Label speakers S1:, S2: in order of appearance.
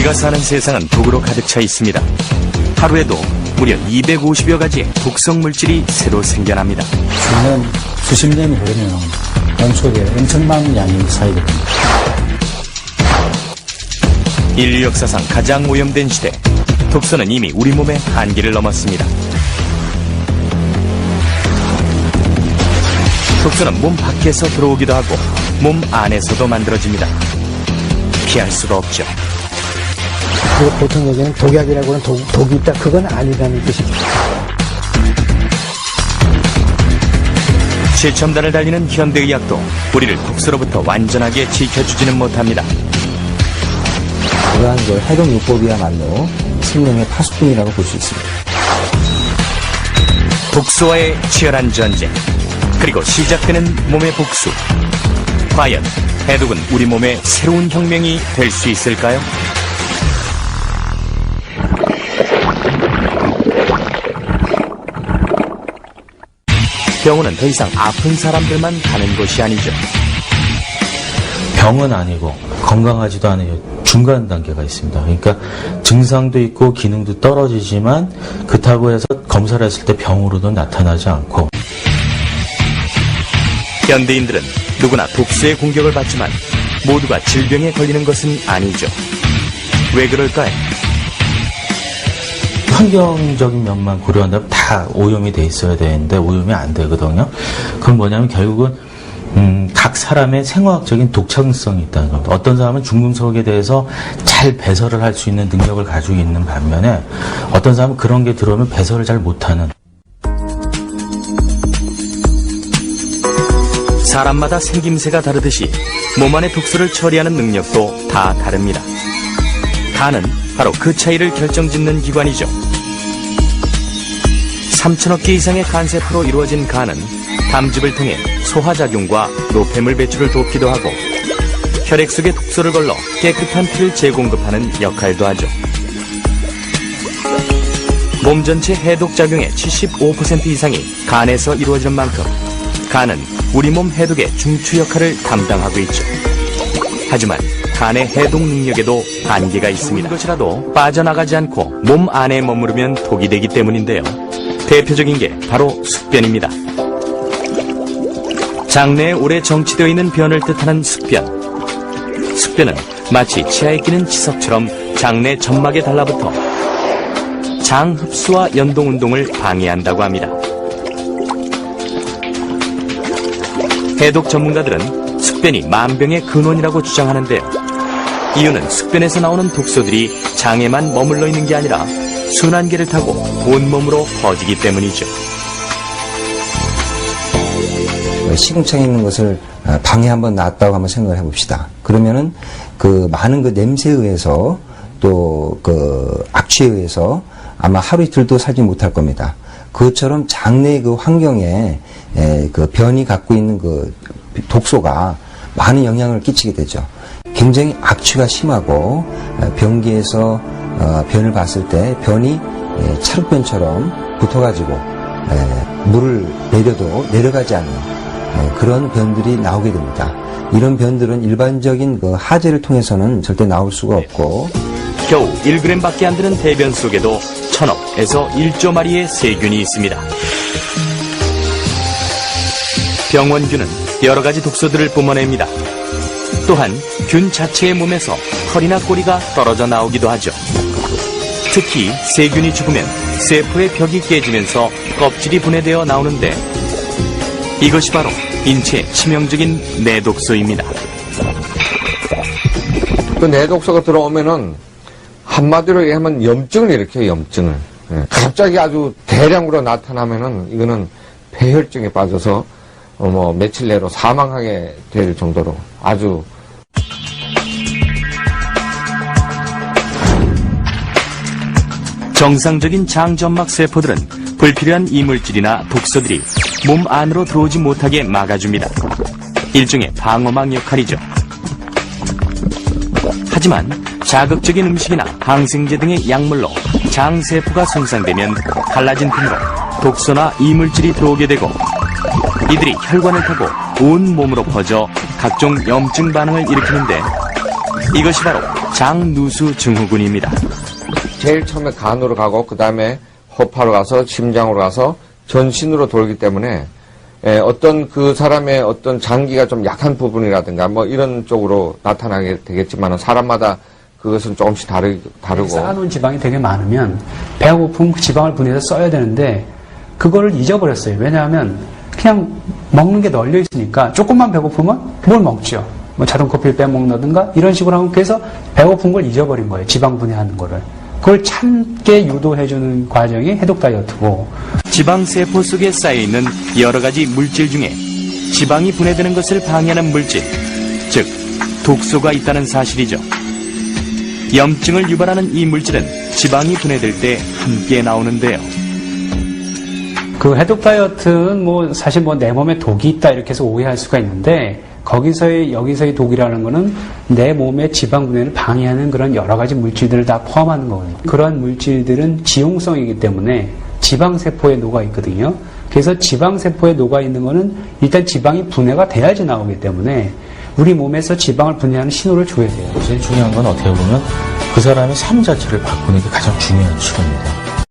S1: 우리가 사는 세상은 독으로 가득 차 있습니다. 하루에도 무려 250여 가지의 독성 물질이 새로 생겨납니다.
S2: 수년, 수십 년이 흐르면 온속에 엄청난 양이 쌓이게 됩니다.
S1: 인류 역사상 가장 오염된 시대, 독소는 이미 우리 몸의 한계를 넘었습니다. 독소는 몸 밖에서 들어오기도 하고 몸 안에서도 만들어집니다. 피할 수가 없죠.
S3: 보통 얘기는 독약이라고 하는 독이 있다. 그건 아니라는 뜻입니다.
S1: 최첨단을 달리는 현대의학도 우리를 독소로부터 완전하게 지켜주지는 못합니다.
S4: 그러한 해독요법이야말로 생명의 파수꾼이라고 볼 수 있습니다.
S1: 독소와의 치열한 전쟁, 그리고 시작되는 몸의 복수. 과연 해독은 우리 몸의 새로운 혁명이 될 수 있을까요? 병원은 더 이상 아픈 사람들만 가는 곳이 아니죠.
S5: 병은 아니고 건강하지도 않은 중간 단계가 있습니다. 그러니까 증상도 있고 기능도 떨어지지만 그렇다고 해서 검사를 했을 때 병으로도 나타나지 않고.
S1: 현대인들은 누구나 독소의 공격을 받지만 모두가 질병에 걸리는 것은 아니죠. 왜 그럴까요?
S5: 환경적인 면만 고려한다면 다 오염이 돼 있어야 되는데 오염이 안 되거든요. 그건 뭐냐면 결국은 각 사람의 생화학적인 독창성이 있다는 겁니다. 어떤 사람은 중금속에 대해서 잘 배설을 할 수 있는 능력을 가지고 있는 반면에 어떤 사람은 그런 게 들어오면 배설을 잘 못하는.
S1: 사람마다 생김새가 다르듯이 몸 안의 독소를 처리하는 능력도 다 다릅니다. 간은 바로 그 차이를 결정짓는 기관이죠. 3천억 개 이상의 간세포로 이루어진 간은 담즙을 통해 소화작용과 노폐물 배출을 돕기도 하고 혈액 속에 독소를 걸러 깨끗한 피를 재공급하는 역할도 하죠. 몸 전체 해독작용의 75% 이상이 간에서 이루어지는 만큼 간은 우리 몸 해독의 중추 역할을 담당하고 있죠. 하지만 간의 해독 능력에도 한계가 있습니다. 것이라도 빠져나가지 않고 몸 안에 머무르면 독이 되기 때문인데요. 대표적인 게 바로 숙변입니다. 장내에 오래 정치되어 있는 변을 뜻하는 숙변. 숙변은 마치 치아에 끼는 치석처럼 장내 점막에 달라붙어 장 흡수와 연동 운동을 방해한다고 합니다. 해독 전문가들은 숙변이 만병의 근원이라고 주장하는데요. 이유는 숙변에서 나오는 독소들이 장에만 머물러 있는 게 아니라 순환계를 타고 온몸으로 퍼지기 때문이죠.
S4: 시궁창에 있는 것을 방에 한번 놨다고 한번 생각을 해봅시다. 그러면은 그 많은 그 냄새에 의해서 또 그 악취에 의해서 아마 하루 이틀도 살지 못할 겁니다. 그것처럼 장내 그 환경에 그 변이 갖고 있는 그 독소가 많은 영향을 끼치게 되죠. 굉장히 악취가 심하고 변기에서 변을 봤을 때 변이 찰흙변처럼 붙어가지고 물을 내려도 내려가지 않는 그런 변들이 나오게 됩니다. 이런 변들은 일반적인 그 하재를 통해서는 절대 나올 수가 없고
S1: 겨우 1g밖에 안 되는 대변 속에도 1000억에서 1조 마리의 세균이 있습니다. 병원균은 여러 가지 독소들을 뿜어냅니다. 또한 균 자체의 몸에서 털이나 꼬리가 떨어져 나오기도 하죠. 특히 세균이 죽으면 세포의 벽이 깨지면서 껍질이 분해되어 나오는데 이것이 바로 인체에 치명적인 내독소입니다.
S6: 그 내독소가 들어오면은 한마디로 얘기하면 염증을 일으켜요, 염증을. 갑자기 아주 대량으로 나타나면은 이거는 폐혈증에 빠져서 며칠 내로 사망하게 될 정도로 아주
S1: 정상적인 장점막 세포들은 불필요한 이물질이나 독소들이 몸 안으로 들어오지 못하게 막아줍니다. 일종의 방어막 역할이죠. 하지만 자극적인 음식이나 항생제 등의 약물로 장세포가 손상되면 갈라진 틈으로 독소나 이물질이 들어오게 되고 이들이 혈관을 타고 온 몸으로 퍼져 각종 염증 반응을 일으키는데 이것이 바로 장누수 증후군입니다.
S6: 제일 처음에 간으로 가고 그 다음에 허파로 가서 심장으로 가서 전신으로 돌기 때문에 어떤 그 사람의 어떤 장기가 좀 약한 부분이라든가 뭐 이런 쪽으로 나타나게 되겠지만 사람마다 그것은 조금씩 다르고
S2: 쌓아놓은 지방이 되게 많으면 배가 고프면 그 지방을 분해해서 써야 되는데 그거를 잊어버렸어요. 왜냐하면 그냥 먹는 게 널려 있으니까 조금만 배고프면 뭘 먹죠. 뭐 자동커피를 빼먹는다든가 이런 식으로 하면 그래서 배고픈 걸 잊어버린 거예요. 지방 분해하는 거를. 그걸 참게 유도해주는 과정이 해독 다이어트고.
S1: 지방세포 속에 쌓여있는 여러 가지 물질 중에 지방이 분해되는 것을 방해하는 물질, 즉 독소가 있다는 사실이죠. 염증을 유발하는 이 물질은 지방이 분해될 때 함께 나오는데요.
S2: 그 해독 다이어트는 뭐 사실 뭐 내 몸에 독이 있다 이렇게 해서 오해할 수가 있는데 여기서의 독이라는 거는 내 몸의 지방 분해를 방해하는 그런 여러 가지 물질들을 다 포함하는 거거든요. 그러한 물질들은 지용성이기 때문에 지방세포에 녹아 있거든요. 그래서 지방세포에 녹아 있는 거는 일단 지방이 분해가 돼야지 나오기 때문에 우리 몸에서 지방을 분해하는 신호를 줘야 돼요.
S5: 제일 중요한 건 어떻게 보면 그 사람의 삶 자체를 바꾸는 게 가장 중요한 치료입니다.